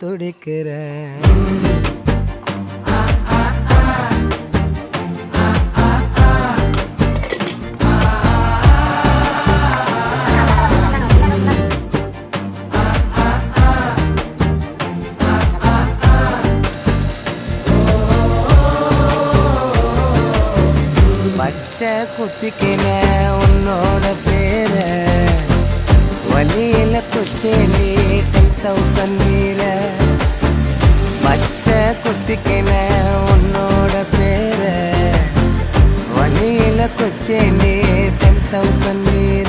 துடிக்கிறேன். பச்சை குத்திக்கின உன்னோட பேர வலியில குச்சேலி 10,000 வீர. பச்சை குத்திக்கின உன்னோட பேர வலியில குச்சேலி 10,000 வீர.